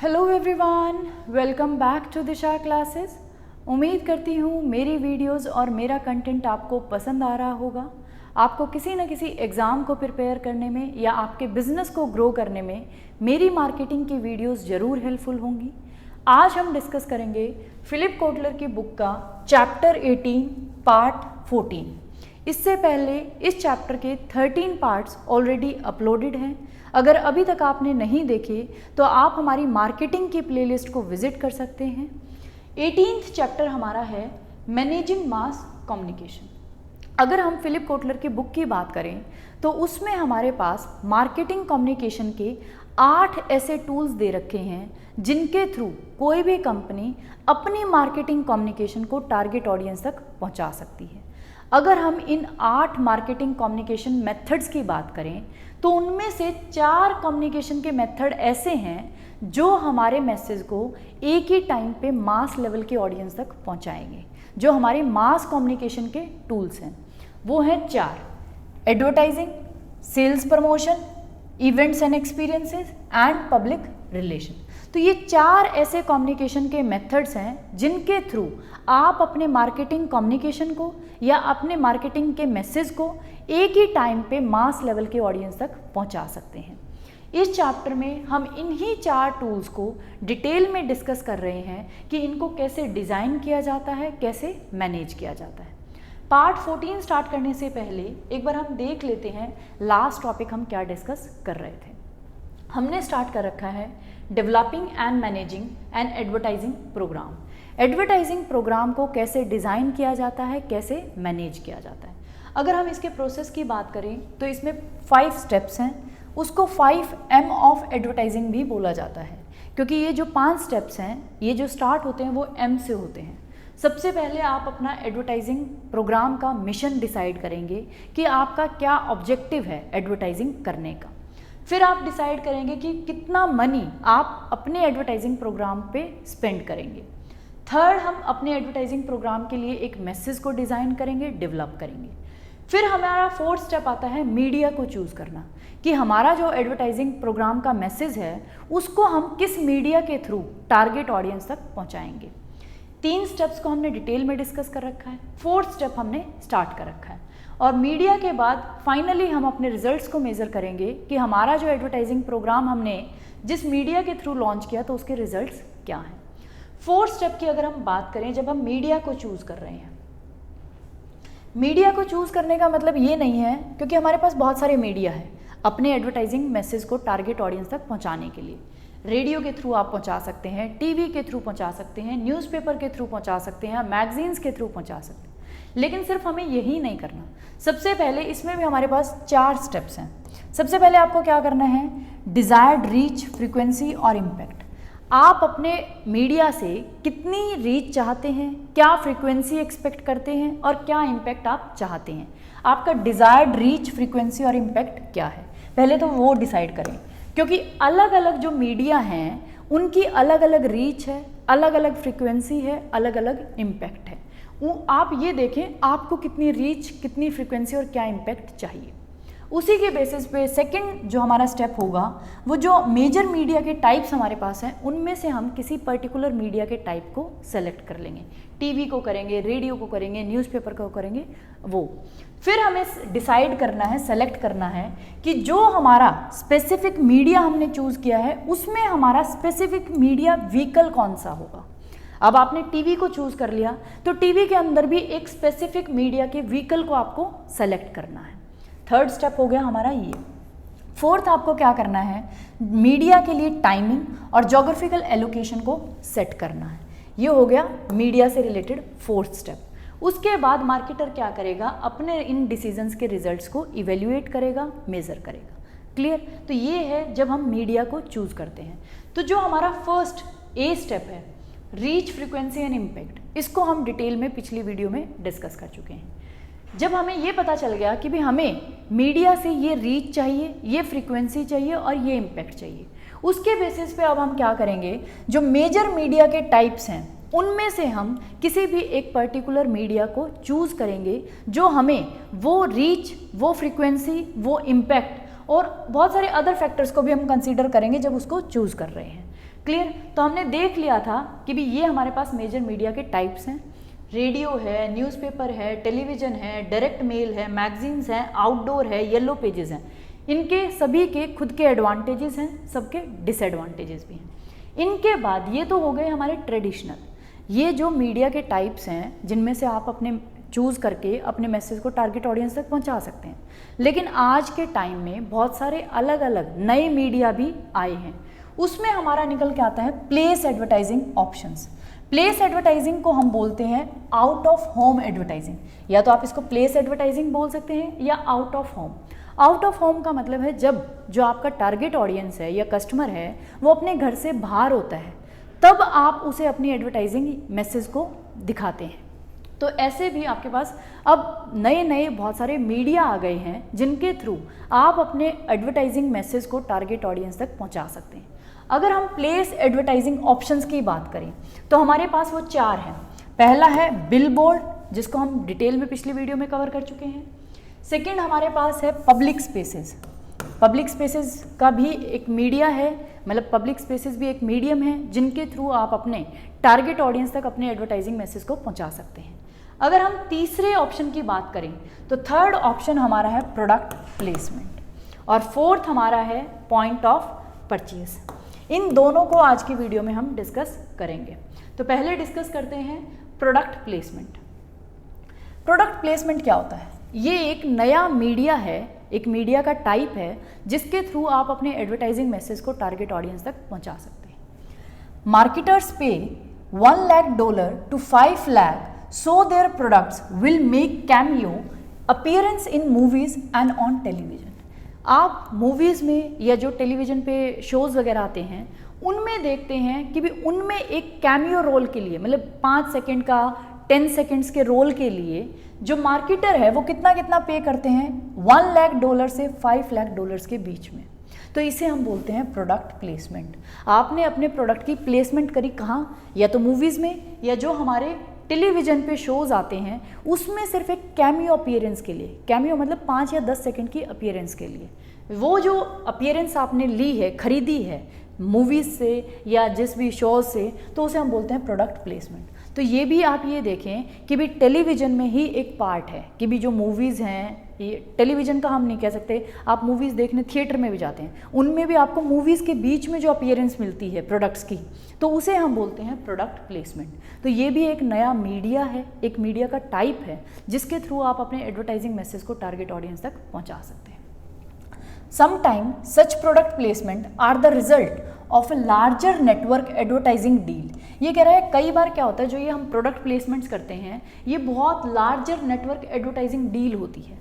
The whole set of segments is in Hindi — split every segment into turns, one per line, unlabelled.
Hello everyone, welcome back to Disha classes. उम्मीद करती हूँ मेरी वीडियोस और मेरा कंटेंट आपको पसंद आ रहा होगा। आपको किसी न किसी एग्ज़ाम को प्रिपेयर करने में या आपके बिज़नेस को ग्रो करने में मेरी मार्केटिंग की वीडियोस ज़रूर हेल्पफुल होंगी। आज हम डिस्कस करेंगे फिलिप कोटलर की बुक का चैप्टर 18 पार्ट 14। इससे पहले इस चैप्टर के 13 पार्ट्स ऑलरेडी अपलोडेड हैं। अगर अभी तक आपने नहीं देखे तो आप हमारी मार्केटिंग की प्लेलिस्ट को विजिट कर सकते हैं। 18th चैप्टर हमारा है मैनेजिंग मास कम्युनिकेशन। अगर हम फिलिप कोटलर की बुक की बात करें तो उसमें हमारे पास मार्केटिंग कम्युनिकेशन के 8 ऐसे टूल्स दे रखे हैं जिनके थ्रू कोई भी कंपनी अपनी मार्केटिंग कम्युनिकेशन को टारगेट ऑडियंस तक पहुंचा सकती है। अगर हम इन 8 मार्केटिंग कम्युनिकेशन मेथड्स की बात करें तो उनमें से 4 कम्युनिकेशन के मेथड ऐसे हैं जो हमारे मैसेज को एक ही टाइम पे मास लेवल के ऑडियंस तक पहुंचाएंगे। जो हमारे मास कम्युनिकेशन के टूल्स हैं वो हैं 4: advertising, sales promotion, events and experiences and public relation. तो ये 4 ऐसे कम्युनिकेशन के मेथड्स हैं जिनके थ्रू आप अपने मार्केटिंग कम्युनिकेशन को या अपने मार्केटिंग के मैसेज को एक ही टाइम पे मास लेवल के ऑडियंस तक पहुंचा सकते हैं। इस चैप्टर में हम इन्हीं 4 टूल्स को डिटेल में डिस्कस कर रहे हैं कि इनको कैसे डिज़ाइन किया जाता है, कैसे मैनेज किया जाता है। पार्ट 14 स्टार्ट करने से पहले एक बार हम देख लेते हैं लास्ट टॉपिक हम क्या डिस्कस कर रहे थे। हमने स्टार्ट कर रखा है developing and managing and advertising programme. Advertising programme को कैसे डिज़ाइन किया जाता है, कैसे मैनेज किया जाता है। अगर हम इसके प्रोसेस की बात करें तो इसमें 5 स्टेप्स हैं। उसको 5M ऑफ एडवर्टाइजिंग भी बोला जाता है क्योंकि ये जो 5 स्टेप्स हैं ये जो स्टार्ट होते हैं वो M से होते हैं। सबसे पहले आप अपना एडवर्टाइजिंग प्रोग्राम का मिशन डिसाइड करेंगे कि आपका क्या ऑब्जेक्टिव है एडवर्टाइजिंग करने का। फिर आप डिसाइड करेंगे कि कितना मनी आप अपने एडवर्टाइजिंग प्रोग्राम पे स्पेंड करेंगे। थर्ड, हम अपने एडवर्टाइजिंग प्रोग्राम के लिए एक मैसेज को डिज़ाइन करेंगे, डेवलप करेंगे। फिर हमारा 4th स्टेप आता है मीडिया को चूज़ करना कि हमारा जो एडवर्टाइजिंग प्रोग्राम का मैसेज है उसको हम किस मीडिया के थ्रू टारगेट ऑडियंस तक पहुंचाएंगे। 3 स्टेप्स को हमने डिटेल में डिस्कस कर रखा है। 4th स्टेप हमने स्टार्ट कर रखा है और मीडिया के बाद फाइनली हम अपने रिजल्ट्स को मेज़र करेंगे कि हमारा जो एडवर्टाइजिंग प्रोग्राम हमने जिस मीडिया के थ्रू लॉन्च किया तो उसके रिजल्ट्स क्या हैं। 4th स्टेप की अगर हम बात करें, जब हम मीडिया को चूज़ कर रहे हैं, मीडिया को चूज़ करने का मतलब ये नहीं है क्योंकि हमारे पास बहुत सारे मीडिया है अपने एडवर्टाइजिंग मैसेज को टारगेट ऑडियंस तक पहुंचाने के लिए। रेडियो के थ्रू आप पहुंचा सकते हैं, टीवी के थ्रू पहुंचा सकते हैं, न्यूज़पेपर के थ्रू पहुंचा सकते हैं, मैगजीन्स के थ्रू पहुंचा सकते हैं। लेकिन सिर्फ हमें यही नहीं करना। सबसे पहले इसमें भी हमारे पास 4 स्टेप्स हैं। सबसे पहले आपको क्या करना है, डिज़ायर्ड रीच, फ्रीक्वेंसी और इम्पैक्ट। आप अपने मीडिया से कितनी रीच चाहते हैं, क्या फ्रीक्वेंसी एक्सपेक्ट करते हैं और क्या इम्पैक्ट आप चाहते हैं। आपका डिज़ायर्ड रीच, फ्रीक्वेंसी और इम्पैक्ट क्या है, पहले तो वो डिसाइड करें क्योंकि अलग अलग जो मीडिया हैं उनकी अलग अलग रीच है, अलग अलग फ्रीक्वेंसी है, अलग अलग इम्पैक्ट है। वो आप ये देखें आपको कितनी रीच, कितनी फ्रीक्वेंसी और क्या इम्पैक्ट चाहिए। उसी के बेसिस पे सेकंड जो हमारा स्टेप होगा वो जो मेजर मीडिया के टाइप्स हमारे पास हैं उनमें से हम किसी पर्टिकुलर मीडिया के टाइप को सेलेक्ट कर लेंगे। टीवी को करेंगे, रेडियो को करेंगे, न्यूज़पेपर को करेंगे वो। फिर हमें डिसाइड करना है, सेलेक्ट करना है कि जो हमारा स्पेसिफिक मीडिया हमने चूज़ किया है उसमें हमारा स्पेसिफिक मीडिया व्हीकल कौन सा होगा। अब आपने टीवी को चूज़ कर लिया तो टीवी के अंदर भी एक स्पेसिफिक मीडिया के व्हीकल को आपको सेलेक्ट करना है। 3rd स्टेप हो गया हमारा ये। 4th आपको क्या करना है, मीडिया के लिए टाइमिंग और जोग्राफिकल एलोकेशन को सेट करना है। ये हो गया मीडिया से रिलेटेड 4th स्टेप। उसके बाद मार्केटर क्या करेगा, अपने इन डिसीजंस के रिजल्ट्स को इवेल्युएट करेगा, मेज़र करेगा। क्लियर। तो ये है जब हम मीडिया को चूज़ करते हैं। तो जो हमारा फर्स्ट A स्टेप है, रीच, फ्रीक्वेंसी एंड इम्पैक्ट, इसको हम डिटेल में पिछली वीडियो में डिस्कस कर चुके हैं। जब हमें ये पता चल गया कि भाई हमें मीडिया से ये रीच चाहिए, ये फ्रीक्वेंसी चाहिए और ये इम्पैक्ट चाहिए, उसके बेसिस पे अब हम क्या करेंगे, जो मेजर मीडिया के टाइप्स हैं उनमें से हम किसी भी एक पर्टिकुलर मीडिया को चूज़ करेंगे जो हमें वो रीच, वो फ्रीक्वेंसी, वो इम्पैक्ट और बहुत सारे अदर फैक्टर्स को भी हम कंसीडर करेंगे जब उसको चूज़ कर रहे हैं। क्लियर। तो हमने देख लिया था कि भी ये हमारे पास मेजर मीडिया के टाइप्स हैं, रेडियो है, न्यूज़पेपर है, टेलीविज़न है, डायरेक्ट मेल है, मैगजीन्स हैं, आउटडोर है, येलो पेजेस हैं। इनके सभी के खुद के एडवांटेजेस हैं, सबके डिसएडवांटेजेस भी हैं। इनके बाद ये तो हो गए हमारे ट्रेडिशनल, ये जो मीडिया के टाइप्स हैं जिनमें से आप अपने चूज़ करके अपने मैसेज को टारगेट ऑडियंस तक पहुंचा सकते हैं। लेकिन आज के टाइम में बहुत सारे अलग अलग नए मीडिया भी आए हैं, उसमें हमारा निकल के आता है place advertising options. Place advertising को हम बोलते हैं आउट ऑफ होम एडवर्टाइजिंग, या तो आप इसको प्लेस एडवर्टाइजिंग बोल सकते हैं या out of home. Out of home का मतलब है जब जो आपका टारगेट ऑडियंस है या कस्टमर है वो अपने घर से बाहर होता है, तब आप उसे अपनी एडवर्टाइजिंग मैसेज को दिखाते हैं। तो ऐसे भी आपके पास अब नए नए बहुत सारे मीडिया आ गए हैं जिनके थ्रू आप अपने एडवर्टाइजिंग मैसेज को टारगेट ऑडियंस तक पहुंचा सकते हैं। अगर हम प्लेस एडवर्टाइजिंग ऑप्शंस की बात करें तो हमारे पास वो 4 हैं। पहला है बिलबोर्ड, जिसको हम डिटेल में पिछली वीडियो में कवर कर चुके हैं। सेकंड हमारे पास है पब्लिक स्पेसेस। पब्लिक स्पेसेस का भी एक मीडिया है, मतलब पब्लिक स्पेसेस भी एक मीडियम है जिनके थ्रू आप अपने टारगेट ऑडियंस तक अपने एडवर्टाइजिंग मैसेज को पहुंचा सकते हैं। अगर हम तीसरे ऑप्शन की बात करें तो थर्ड ऑप्शन हमारा है प्रोडक्ट प्लेसमेंट और फोर्थ हमारा है पॉइंट ऑफ परचेज। इन दोनों को आज की वीडियो में हम डिस्कस करेंगे। तो पहले डिस्कस करते हैं प्रोडक्ट प्लेसमेंट। प्रोडक्ट प्लेसमेंट क्या होता है? ये एक नया मीडिया है, एक मीडिया का टाइप है जिसके थ्रू आप अपने एडवर्टाइजिंग मैसेज को टारगेट ऑडियंस तक पहुंचा सकते हैं। मार्केटर्स पे $1 lakh to $5 lakh so their products will make cameo appearance in movies and on television। आप मूवीज़ में या जो टेलीविज़न पे शोज़ वगैरह आते हैं उनमें देखते हैं कि भी उनमें एक कैमियो रोल के लिए, मतलब 5 सेकंड का 10 सेकंड्स के रोल के लिए जो मार्केटर है वो कितना कितना पे करते हैं, $1 lakh से $5 lakh के बीच में। तो इसे हम बोलते हैं प्रोडक्ट प्लेसमेंट। आपने अपने प्रोडक्ट की प्लेसमेंट करी कहाँ, या तो मूवीज़ में या जो हमारे टेलीविज़न पे शोज़ आते हैं उसमें सिर्फ एक कैमियो अपीयरेंस के लिए, कैमियो मतलब 5 या 10 सेकंड की अपीयरेंस के लिए, वो जो अपीयरेंस आपने ली है, खरीदी है मूवीज़ से या जिस भी शोज़ से, तो उसे हम बोलते हैं प्रोडक्ट प्लेसमेंट। तो ये भी आप ये देखें कि भी टेलीविज़न में ही एक पार्ट है कि भी जो मूवीज़ हैं, ये टेलीविज़न का हम नहीं कह सकते, आप मूवीज़ देखने थिएटर में भी जाते हैं, उनमें भी आपको मूवीज़ के बीच में जो अपीयरेंस मिलती है प्रोडक्ट्स की, तो उसे हम बोलते हैं प्रोडक्ट प्लेसमेंट। तो ये भी एक नया मीडिया है, एक मीडिया का टाइप है जिसके थ्रू आप अपने एडवर्टाइजिंग मैसेज को टारगेट ऑडियंस तक पहुँचा सकते हैं। Sometimes such product placement are the result of a larger network advertising deal। ये कह रहा है कई बार क्या होता है, जो ये हम प्रोडक्ट प्लेसमेंट्स करते हैं ये बहुत लार्जर नेटवर्क एडवर्टाइजिंग डील होती है।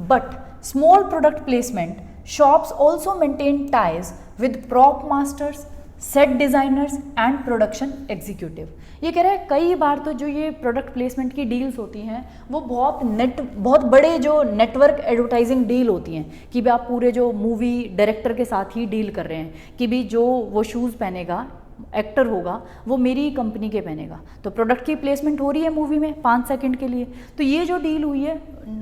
But small product placement shops also maintain ties with prop masters, set designers and production executive. ये कह रहा है कई बार तो जो ये प्रोडक्ट प्लेसमेंट की डील्स होती हैं वो बहुत बड़े जो नेटवर्क एडवर्टाइजिंग डील होती हैं कि भी आप पूरे जो मूवी डायरेक्टर के साथ ही डील कर रहे हैं कि भी जो वो शूज़ पहनेगा, एक्टर होगा, वो मेरी ही कंपनी के पहनेगा। तो प्रोडक्ट की प्लेसमेंट हो रही है मूवी में 5 सेकंड के लिए, तो ये जो डील हुई है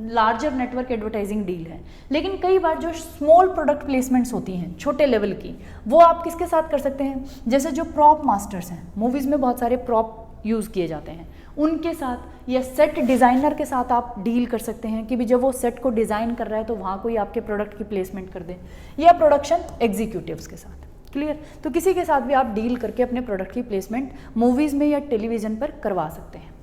लार्जर नेटवर्क एडवर्टाइजिंग डील है। लेकिन कई बार जो स्मॉल प्रोडक्ट प्लेसमेंट्स होती हैं छोटे लेवल की, वो आप किसके साथ कर सकते हैं, जैसे जो प्रॉप मास्टर्स हैं, मूवीज़ में बहुत सारे प्रॉप यूज़ किए जाते हैं, उनके साथ, या सेट डिज़ाइनर के साथ आप डील कर सकते हैं कि भी जब वो सेट को डिज़ाइन कर रहा है तो वहाँ कोई आपके प्रोडक्ट की प्लेसमेंट कर दे, या प्रोडक्शन एग्जीक्यूटिव्स के साथ। क्लियर? तो किसी के साथ भी आप डील करके अपने प्रोडक्ट की प्लेसमेंट मूवीज़ में या टेलीविज़न पर करवा सकते हैं।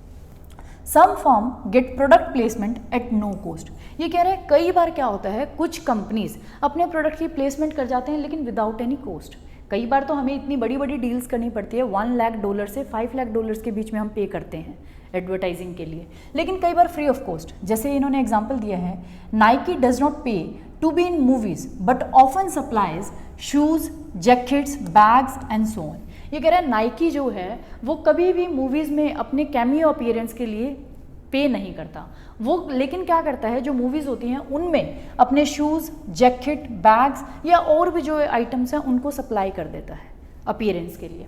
Some firm get product placement at no cost. ये कह रहे हैं कई बार क्या होता है, कुछ कंपनीज अपने प्रोडक्ट की प्लेसमेंट कर जाते हैं लेकिन विदाउट एनी कॉस्ट। कई बार तो हमें इतनी बड़ी बड़ी डील्स करनी पड़ती है, $1 lakh से $5 lakh के बीच में हम पे करते हैं एडवर्टाइजिंग के लिए, लेकिन कई बार फ्री ऑफ कॉस्ट। जैसे इन्होंने एग्जांपल दिया है, Nike does not pay to be in movies but often supplies shoes, jackets, bags and so on. ये कह रहा है नाइकी जो है वो कभी भी मूवीज़ में अपने कैमियो अपीयरेंस के लिए पे नहीं करता, वो लेकिन क्या करता है, जो मूवीज़ होती हैं उनमें अपने शूज़, जैकेट, बैग्स या और भी जो आइटम्स हैं उनको सप्लाई कर देता है अपीयरेंस के लिए।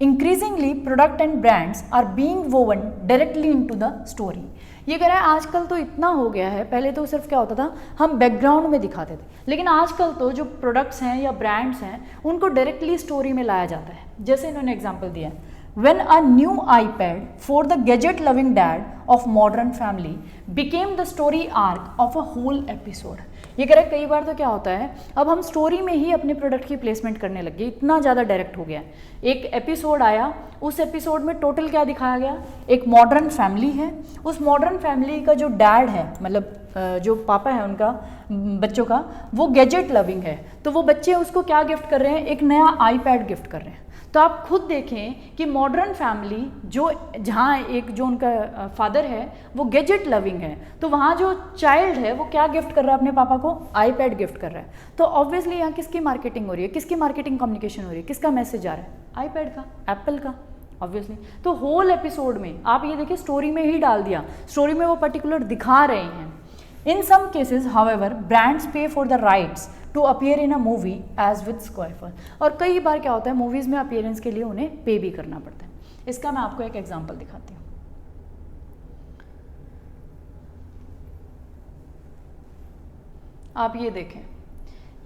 Increasingly product and brands are being woven directly into the story. ये कह रहा है आजकल तो इतना हो गया है, पहले तो सिर्फ क्या होता था हम बैकग्राउंड में दिखाते थे, लेकिन आजकल तो जो प्रोडक्ट्स हैं या ब्रांड्स हैं उनको डायरेक्टली स्टोरी में लाया जाता है। जैसे इन्होंने एग्जांपल दिया है, When a new iPad for the gadget-loving dad of modern family became the story arc of a whole episode। ये कह रहे कई बार तो क्या होता है, अब हम स्टोरी में ही अपने प्रोडक्ट की प्लेसमेंट करने लग गए, इतना ज़्यादा डायरेक्ट हो गया है। एक एपिसोड आया, उस एपिसोड में टोटल क्या दिखाया गया, एक मॉडर्न फैमिली है, उस मॉडर्न फैमिली का जो डैड है, मतलब जो पापा है उनका बच्चों का, वो गैजेट लविंग है, तो वो बच्चे उसको क्या गिफ्ट कर रहे हैं, एक नया आईपैड गिफ्ट कर रहे हैं। तो आप खुद देखें कि मॉडर्न फैमिली जो जहाँ एक जो उनका फादर है वो गैजेट लविंग है, तो वहाँ जो चाइल्ड है वो क्या गिफ्ट कर रहा है अपने पापा को, आईपैड गिफ्ट कर रहा है। तो ऑब्वियसली यहाँ किसकी मार्केटिंग हो रही है, किसकी मार्केटिंग कम्युनिकेशन हो रही है, किसका मैसेज आ रहा है, आईपैड का, एप्पल का ऑब्वियसली। तो होल एपिसोड में आप ये देखिए स्टोरी में ही डाल दिया, स्टोरी में वो पर्टिकुलर दिखा रहे हैं। In some cases, however, brands pay for the rights to appear in a movie as with Square। और कई बार क्या होता है मूवीज़ में अपीयरेंस के लिए उन्हें पे भी करना पड़ता है। इसका मैं आपको एक एग्जांपल दिखाती हूँ। आप ये देखें,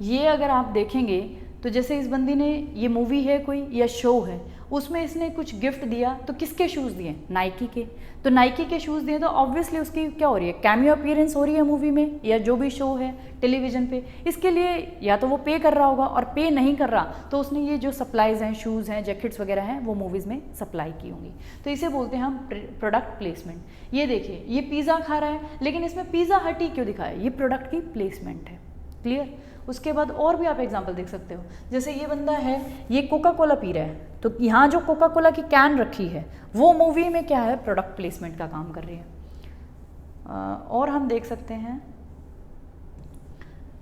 ये अगर आप देखेंगे तो जैसे इस बंदी ने, ये मूवी है कोई या शो है, उसमें इसने कुछ गिफ्ट दिया, तो किसके शूज़ दिए, नाइकी के। तो नाइकी के शूज़ दिए तो ऑब्वियसली उसकी क्या हो रही है, कैमियो अपीयरेंस हो रही है मूवी में या जो भी शो है टेलीविज़न पे। इसके लिए या तो वो पे कर रहा होगा, और पे नहीं कर रहा तो उसने ये जो सप्लाईज़ हैं, शूज़ हैं, जैकेट्स वगैरह हैं, वो मूवीज़ में सप्लाई की होंगी। तो इसे बोलते हैं हम प्रोडक्ट प्लेसमेंट। ये देखिए, ये पिज़्ज़ा खा रहा है, लेकिन इसमें पिज़्ज़ा हट ही क्यों दिखाया, ये प्रोडक्ट की प्लेसमेंट है। क्लियर। उसके बाद और भी आप एग्जांपल देख सकते हो, जैसे ये बंदा है, ये कोका कोला पी रहा है, तो यहाँ जो कोका कोला की कैन रखी है वो मूवी में क्या है, प्रोडक्ट प्लेसमेंट का काम कर रही है। और हम देख सकते हैं,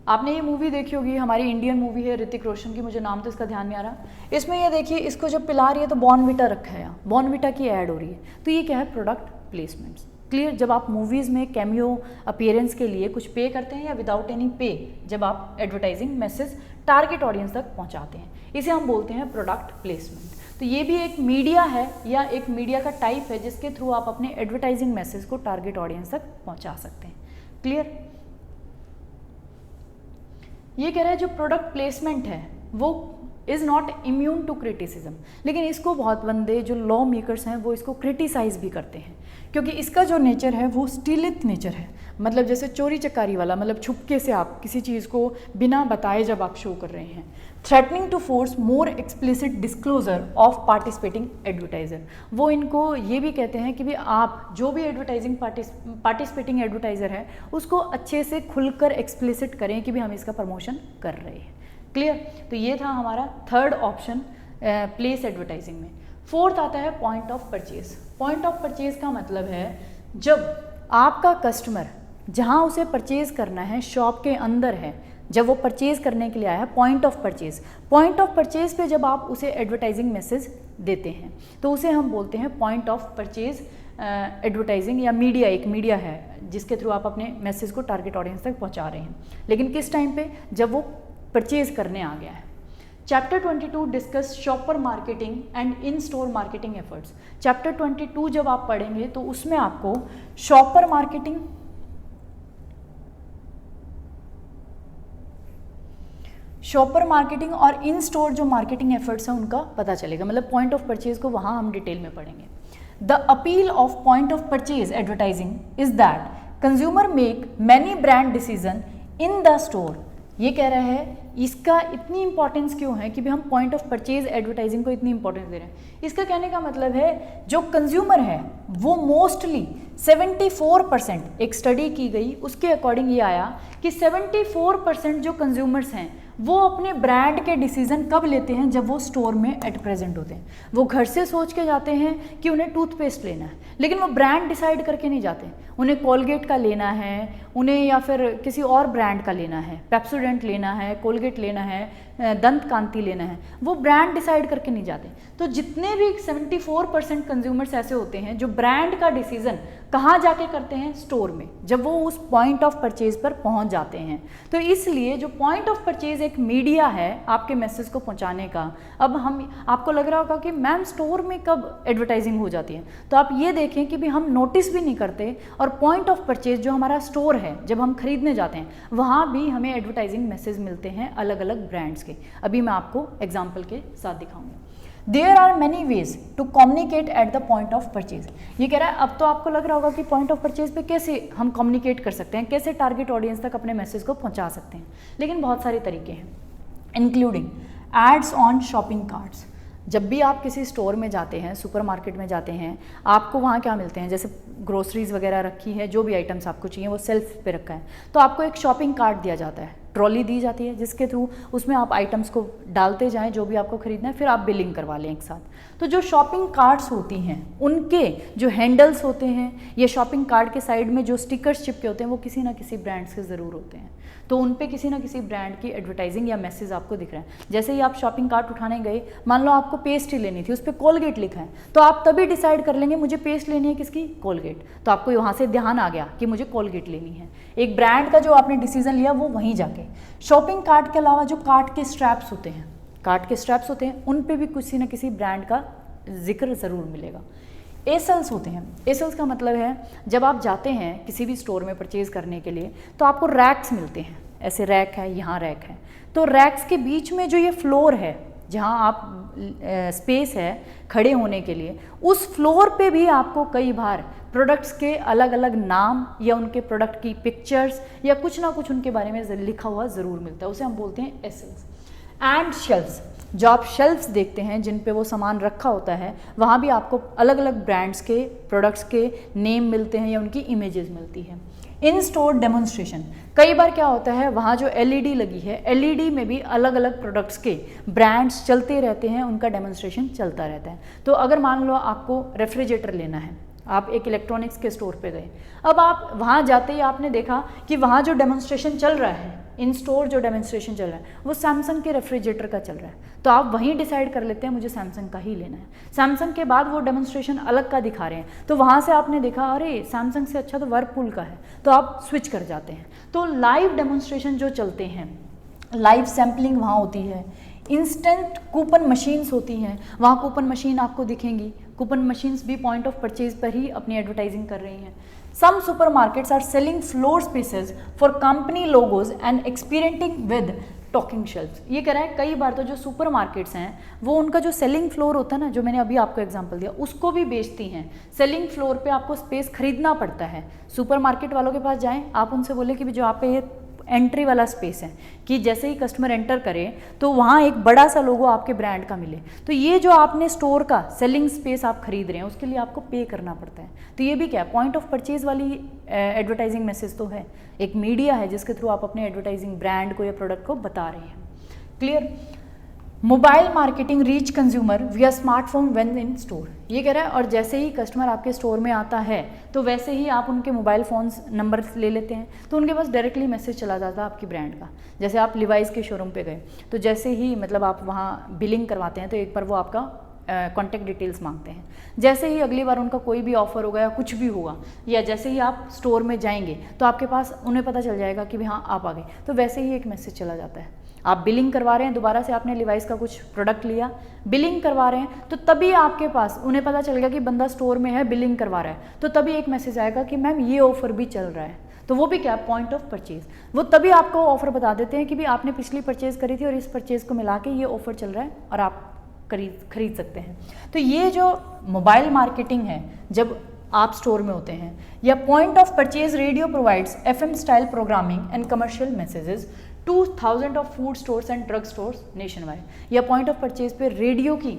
आपने ये मूवी देखी होगी, हमारी इंडियन मूवी है ऋतिक रोशन की, मुझे नाम तो इसका ध्यान नहीं आ रहा। इसमें ये देखिए, इसको जब पिला रही है तो बॉर्नविटा रखा है, बॉर्नविटा की ऐड हो रही है, तो ये क्या है, प्रोडक्ट प्लेसमेंट्स। क्लियर। जब आप मूवीज़ में कैमियो अपीयरेंस के लिए कुछ पे करते हैं या विदाउट एनी पे, जब आप एडवर्टाइजिंग मैसेज टारगेट ऑडियंस तक पहुंचाते हैं, इसे हम बोलते हैं प्रोडक्ट प्लेसमेंट। तो ये भी एक मीडिया है या एक मीडिया का टाइप है जिसके थ्रू आप अपने एडवर्टाइजिंग मैसेज को टारगेट ऑडियंस तक पहुंचा सकते हैं। क्लियर। ये कह रहा है जो प्रोडक्ट प्लेसमेंट है वो is not immune to criticism, लेकिन इसको बहुत बंदे जो लॉ मेकर्स हैं वो इसको क्रिटिसाइज भी करते हैं, क्योंकि इसका जो नेचर है वो स्टीलिथ नेचर है, मतलब जैसे चोरी चकारी वाला, मतलब छुपके से आप किसी चीज़ को बिना बताए जब आप शो कर रहे हैं। Threatening to force more explicit disclosure of participating advertiser, वो इनको ये भी कहते हैं कि भी आप जो भी एडवर्टाइजिंग पार्टिसिपेटिंग एडवर्टाइज़र है उसको अच्छे से खुलकर एक्सप्लिसिट करें कि भी हम इसका प्रमोशन कर रहे हैं। क्लियर। तो ये था हमारा थर्ड ऑप्शन प्लेस एडवर्टाइजिंग में। फोर्थ आता है point of purchase. Point of purchase का मतलब है जब आपका कस्टमर जहां उसे परचेज करना है शॉप के अंदर है, जब वो परचेज करने के लिए आया है, point of purchase. Point of purchase पे जब आप उसे एडवर्टाइजिंग मैसेज देते हैं तो उसे हम बोलते हैं पॉइंट ऑफ परचेज एडवर्टाइजिंग, या मीडिया, एक मीडिया है जिसके थ्रू आप अपने मैसेज को टारगेट ऑडियंस तक पहुंचा रहे हैं, लेकिन किस टाइम पे, जब वो परचेज करने आ गया है। Chapter 22 discuss shopper marketing and in store marketing efforts. Chapter 22 जब आप पढ़ेंगे तो उसमें आपको शॉपर मार्केटिंग, और इन स्टोर जो मार्केटिंग एफर्ट्स हैं उनका पता चलेगा, मतलब पॉइंट ऑफ परचेज को वहां हम डिटेल में पढ़ेंगे। The appeal of point of purchase advertising is that consumer make many brand decision in the store. ये कह रहा है इसका इतनी इंपॉर्टेंस क्यों है कि भी हम पॉइंट ऑफ परचेज एडवर्टाइजिंग को इतनी इंपॉर्टेंस दे रहे हैं। इसका कहने का मतलब है जो कंज्यूमर है वो मोस्टली 74%, एक स्टडी की गई उसके अकॉर्डिंग ये आया कि 74% जो कंज्यूमर्स हैं वो अपने ब्रांड के डिसीजन कब लेते हैं, जब वो स्टोर में एट प्रेजेंट होते हैं। वो घर से सोच के जाते हैं कि उन्हें टूथपेस्ट लेना है, लेकिन वो ब्रांड डिसाइड करके नहीं जाते, उन्हें कोलगेट का लेना है, उन्हें या फिर किसी और ब्रांड का लेना है, पेप्सोडेंट लेना है, कोलगेट लेना है, दंत कांति लेना है, वो ब्रांड डिसाइड करके नहीं जाते। तो जितने भी 74% कंज्यूमर्स ऐसे होते हैं जो ब्रांड का डिसीजन कहाँ जाके करते हैं, स्टोर में, जब वो उस पॉइंट ऑफ परचेज पर पहुंच जाते हैं। तो इसलिए जो पॉइंट ऑफ परचेज एक मीडिया है आपके मैसेज को पहुंचाने का। अब आपको लग रहा होगा कि मैम स्टोर में कब एडवर्टाइजिंग हो जाती है, तो आप ये देखें कि भी हम नोटिस भी नहीं करते, और पॉइंट ऑफ परचेज जो हमारा स्टोर है, जब हम खरीदने जाते हैं वहाँ भी हमें एडवर्टाइजिंग मैसेज मिलते हैं अलग अलग ब्रांड्स के। अभी मैं आपको एग्जाम्पल के साथ दिखाऊंगी। There are many ways to communicate at the point of purchase। ये कह रहा है, अब तो आपको लग रहा होगा कि पॉइंट ऑफ परचेज पे कैसे हम कम्युनिकेट कर सकते हैं, कैसे टारगेट ऑडियंस तक अपने मैसेज को पहुंचा सकते हैं। लेकिन बहुत सारे तरीके हैं, including ads on shopping carts. जब भी आप किसी स्टोर में जाते हैं, सुपरमार्केट में जाते हैं, आपको वहाँ क्या मिलते हैं, जैसे ग्रोसरीज वगैरह रखी है, जो भी आइटम्स आपको चाहिए वो सेल्फ पे रखा है, तो आपको एक शॉपिंग कार्ट दिया जाता है, ट्रॉली दी जाती है, जिसके थ्रू उसमें आप आइटम्स को डालते जाएं जो भी आपको खरीदना है, फिर आप बिलिंग करवा लें एक साथ। तो जो शॉपिंग कार्ट्स होती हैं उनके जो हैंडल्स होते हैं, ये शॉपिंग कार्ट के साइड में जो स्टिकर्स चिपके होते हैं, वो किसी ना किसी ब्रांड्स के ज़रूर होते हैं। तो उन पे किसी ना किसी ब्रांड की एडवर्टाइजिंग या मैसेज आपको दिख रहा है। जैसे ही आप शॉपिंग कार्ट उठाने गए, मान लो आपको पेस्ट ही लेनी थी, उस पर कोलगेट लिखा है, तो आप तभी डिसाइड कर लेंगे मुझे पेस्ट लेनी है किसकी, कोलगेट। तो आपको वहाँ से ध्यान आ गया कि मुझे कोलगेट लेनी है। एक ब्रांड का जो आपने डिसीजन लिया वो वहीं जाके। शॉपिंग कार्ट के अलावा जो कार्ट के स्ट्रैप्स होते हैं, उन पे भी किसी न किसी ब्रांड का जिक्र ज़रूर मिलेगा। एसल्स होते हैं। एसल्स का मतलब है, जब आप जाते हैं किसी भी स्टोर में परचेज़ करने के लिए, तो आपको रैक्स मिलते हैं, ऐसे रैक है, यहाँ रैक है, तो रैक्स के बीच में जो ये फ्लोर है, जहाँ आप स्पेस है खड़े होने के लिए, उस फ्लोर पे भी आपको कई बार प्रोडक्ट्स के अलग अलग नाम या उनके प्रोडक्ट की पिक्चर्स या कुछ ना कुछ उनके बारे में लिखा हुआ ज़रूर मिलता है, उसे हम बोलते हैं एसल्स। एंड शेल्फ्स, जो आप शेल्फ्स देखते हैं जिन पे वो सामान रखा होता है, वहाँ भी आपको अलग अलग ब्रांड्स के प्रोडक्ट्स के नेम मिलते हैं या उनकी इमेजेस मिलती है। इन स्टोर डेमोन्स्ट्रेशन, कई बार क्या होता है, वहाँ जो एलईडी लगी है, एलईडी में भी अलग अलग प्रोडक्ट्स के ब्रांड्स चलते रहते हैं, उनका डेमोन्स्ट्रेशन चलता रहता है। तो अगर मान लो आपको रेफ्रिजरेटर लेना है, आप एक इलेक्ट्रॉनिक्स के स्टोर पे गए, अब आप वहाँ जाते ही आपने देखा कि वहाँ जो डेमोन्स्ट्रेशन चल रहा है, इन स्टोर जो डेमोन्स्ट्रेशन चल रहा है, वो सैमसंग के रेफ्रिजरेटर का चल रहा है, तो आप वहीं डिसाइड कर लेते हैं मुझे सैमसंग का ही लेना है। सैमसंग के बाद वो डेमोन्स्ट्रेशन अलग का दिखा रहे हैं, तो वहाँ से आपने देखा अरे सैमसंग से अच्छा तो वर्लपूल का है, तो आप स्विच कर जाते हैं। तो लाइव डेमोन्स्ट्रेशन जो चलते हैं, लाइव सैम्पलिंग वहाँ होती है। इंस्टेंट कूपन मशीन्स होती हैं, वहाँ कूपन मशीन आपको दिखेंगी। कूपन मशीन्स भी पॉइंट ऑफ परचेज पर ही अपनी एडवर्टाइजिंग कर रही हैं। Some supermarkets are selling floor spaces for company logos and experimenting with talking shelves. ये कह रहा है कई बार तो जो सुपरमार्केट्स हैं वो उनका जो सेलिंग फ्लोर होता है ना, जो मैंने अभी आपको एग्जांपल दिया, उसको भी बेचती हैं। सेलिंग फ्लोर पे आपको स्पेस खरीदना पड़ता है। सुपरमार्केट वालों के पास जाएं, आप उनसे बोले कि जो आप पे ये एंट्री वाला स्पेस है, कि जैसे ही कस्टमर एंटर करे तो वहाँ एक बड़ा सा लोगो आपके ब्रांड का मिले, तो ये जो आपने स्टोर का सेलिंग स्पेस आप खरीद रहे हैं उसके लिए आपको पे करना पड़ता है। तो ये भी क्या है, पॉइंट ऑफ परचेज वाली एडवर्टाइजिंग मैसेज तो है, एक मीडिया है जिसके थ्रू आप अपने एडवर्टाइजिंग ब्रांड को या प्रोडक्ट को बता रहे हैं। Clear. Mobile marketing reach consumer विया स्मार्टफोन व्हेन इन स्टोर। ये कह रहा है और जैसे ही कस्टमर आपके स्टोर में आता है तो वैसे ही आप उनके मोबाइल फ़ोन्स नंबर ले लेते हैं, तो उनके पास डायरेक्टली मैसेज चला जाता है आपकी ब्रांड का। जैसे आप लिवाइस के शोरूम पे गए, तो जैसे ही मतलब आप वहाँ बिलिंग करवाते हैं तो एक बार वो आपका कॉन्टैक्ट डिटेल्स मांगते हैं। जैसे ही अगली बार उनका कोई भी ऑफर होगा या कुछ भी होगा, या जैसे ही आप स्टोर में जाएंगे तो आपके पास उन्हें पता चल जाएगा कि हाँ आप आ गए, तो वैसे ही एक मैसेज चला जाता है। आप बिलिंग करवा रहे हैं, दोबारा से आपने लिवाइस का कुछ प्रोडक्ट लिया, बिलिंग करवा रहे हैं, तो तभी आपके पास उन्हें पता चल गया कि बंदा स्टोर में है, बिलिंग करवा रहा है, तो तभी एक मैसेज आएगा कि मैम ये ऑफर भी चल रहा है। तो वो भी क्या, पॉइंट ऑफ परचेज। वो तभी आपको ऑफर बता देते हैं कि भी आपने पिछली परचेज करी थी और इस परचेज को मिला के ये ऑफर चल रहा है और आप खरीद सकते हैं। तो ये जो मोबाइल मार्केटिंग है जब आप स्टोर में होते हैं, या point of purchase radio provides FM style programming and commercial messages 2000 of food stores and drug stores nation wide. या पॉइंट ऑफ परचेज पे रेडियो की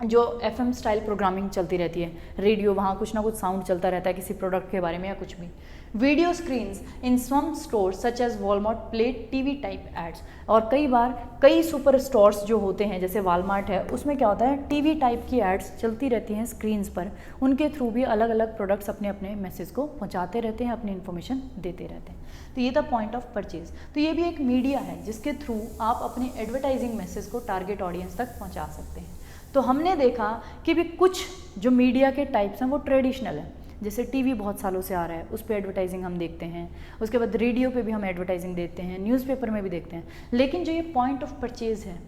जो FM स्टाइल प्रोग्रामिंग चलती रहती है, रेडियो, वहाँ कुछ ना कुछ साउंड चलता रहता है किसी प्रोडक्ट के बारे में या कुछ भी। Video screens in some stores such as Walmart play TV type ads, और कई बार कई सुपर स्टोर्स जो होते हैं जैसे वॉलमार्ट है, उसमें क्या होता है टीवी टाइप की एड्स चलती रहती हैं स्क्रीन्स पर, उनके थ्रू भी अलग अलग प्रोडक्ट्स अपने अपने मैसेज को पहुँचाते रहते हैं, अपनी इन्फॉर्मेशन देते रहते हैं। तो ये था पॉइंट ऑफ परचेज। तो ये भी एक मीडिया है जिसके थ्रू आप अपने एडवर्टाइजिंग मैसेज को टारगेट ऑडियंस तक पहुँचा सकते हैं। तो हमने देखा कि भी कुछ जो मीडिया के टाइप्स हैं वो ट्रेडिशनल है, जैसे टीवी बहुत सालों से आ रहा है, उस पर एडवर्टाइजिंग हम देखते हैं, उसके बाद रेडियो पे भी हम एडवर्टाइजिंग देते हैं, न्यूज़पेपर में भी देखते हैं। लेकिन जो ये पॉइंट ऑफ परचेज़ है,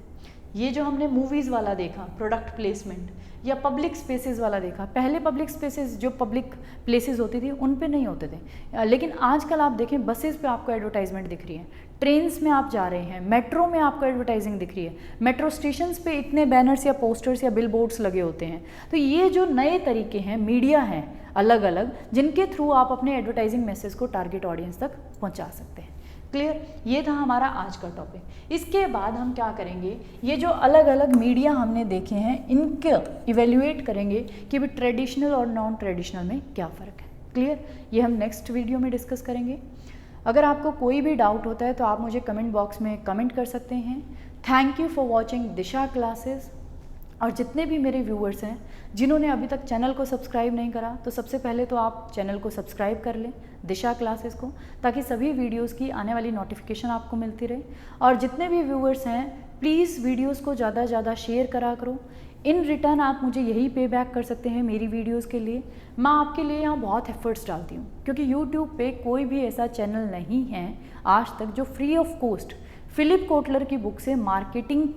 ये जो हमने मूवीज़ वाला देखा, प्रोडक्ट प्लेसमेंट, या पब्लिक स्पेसेस वाला देखा, पहले पब्लिक स्पेसेस जो पब्लिक प्लेसेस होती थी उन पे नहीं होते थे, लेकिन आजकल आप देखें बसेस पे आपको एडवर्टाइजमेंट दिख रही है, ट्रेन्स में आप जा रहे हैं, मेट्रो में आपको एडवर्टाइजिंग दिख रही है, मेट्रो स्टेशंस पे इतने बैनर्स या पोस्टर्स या बिल बोर्ड्स लगे होते हैं। तो ये जो नए तरीके हैं, मीडिया हैं अलग अलग, जिनके थ्रू आप अपने एडवर्टाइजिंग मैसेज को टारगेट ऑडियंस तक पहुँचा सकते हैं। क्लियर? ये था हमारा आज का टॉपिक। इसके बाद हम क्या करेंगे, ये जो अलग अलग मीडिया हमने देखे हैं इनके इवेल्युएट करेंगे कि भी ट्रेडिशनल और नॉन ट्रेडिशनल में क्या फ़र्क है। क्लियर? ये हम नेक्स्ट वीडियो में डिस्कस करेंगे। अगर आपको कोई भी डाउट होता है तो आप मुझे कमेंट बॉक्स में कमेंट कर सकते हैं। Thank you for watching Disha classes. और जितने भी मेरे व्यूअर्स हैं जिन्होंने अभी तक चैनल को सब्सक्राइब नहीं करा, तो सबसे पहले तो आप चैनल को सब्सक्राइब कर लें, दिशा क्लासेस को, ताकि सभी वीडियोस की आने वाली नोटिफिकेशन आपको मिलती रहे। और जितने भी व्यूअर्स हैं प्लीज़ वीडियोस को ज़्यादा से ज़्यादा शेयर करा करो। इन रिटर्न आप मुझे यही पे बैक कर सकते हैं मेरी वीडियोस के लिए। मैं आपके लिए यहाँ बहुत एफर्ट्स डालती हूँ, क्योंकि यूट्यूब पे कोई भी ऐसा चैनल नहीं है आज तक जो free of cost Philip Kotler की बुक से मार्केटिंग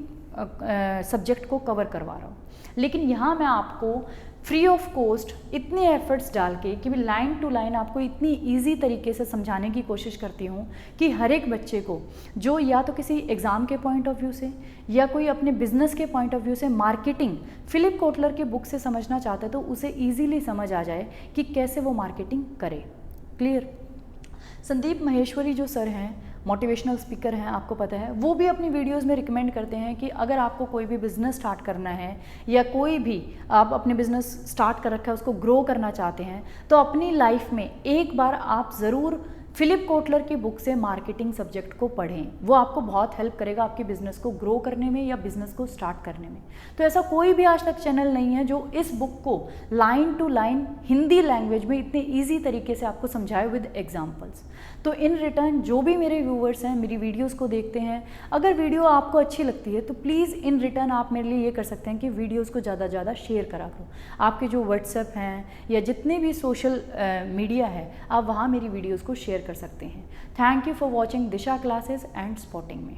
सब्जेक्ट को कवर करवा रहा हूँ। लेकिन यहाँ मैं आपको फ्री ऑफ कॉस्ट इतने एफर्ट्स डाल के कि लाइन टू लाइन आपको इतनी इजी तरीके से समझाने की कोशिश करती हूँ कि हर एक बच्चे को जो या तो किसी एग्ज़ाम के पॉइंट ऑफ व्यू से या कोई अपने बिजनेस के पॉइंट ऑफ व्यू से मार्केटिंग फिलिप कोटलर की बुक से समझना चाहता है तो उसे ईजीली समझ आ जाए कि कैसे वो मार्केटिंग करे। क्लियर? संदीप महेश्वरी जो सर हैं, मोटिवेशनल स्पीकर हैं, आपको पता है, वो भी अपनी वीडियोस में रिकमेंड करते हैं कि अगर आपको कोई भी बिज़नेस स्टार्ट करना है या कोई भी आप अपने बिज़नेस स्टार्ट कर रखा है उसको ग्रो करना चाहते हैं, तो अपनी लाइफ में एक बार आप ज़रूर फिलिप कोटलर की बुक से मार्केटिंग सब्जेक्ट को पढ़ें। वो आपको बहुत हेल्प करेगा आपके बिज़नेस को ग्रो करने में या बिज़नेस को स्टार्ट करने में। तो ऐसा कोई भी आज तक चैनल नहीं है जो इस बुक को line to line Hindi language में इतने ईजी तरीके से आपको समझाए विद एग्जाम्पल्स। तो इन रिटर्न जो भी मेरे व्यूअर्स हैं मेरी वीडियोस को देखते हैं, अगर वीडियो आपको अच्छी लगती है तो प्लीज़ इन रिटर्न आप मेरे लिए ये कर सकते हैं कि वीडियोस को ज़्यादा से ज़्यादा शेयर करा करो। आपके जो व्हाट्सएप हैं या जितने भी सोशल मीडिया है, आप वहाँ मेरी वीडियोस को शेयर कर सकते हैं। Thank you for watching Disha classes and spotting में।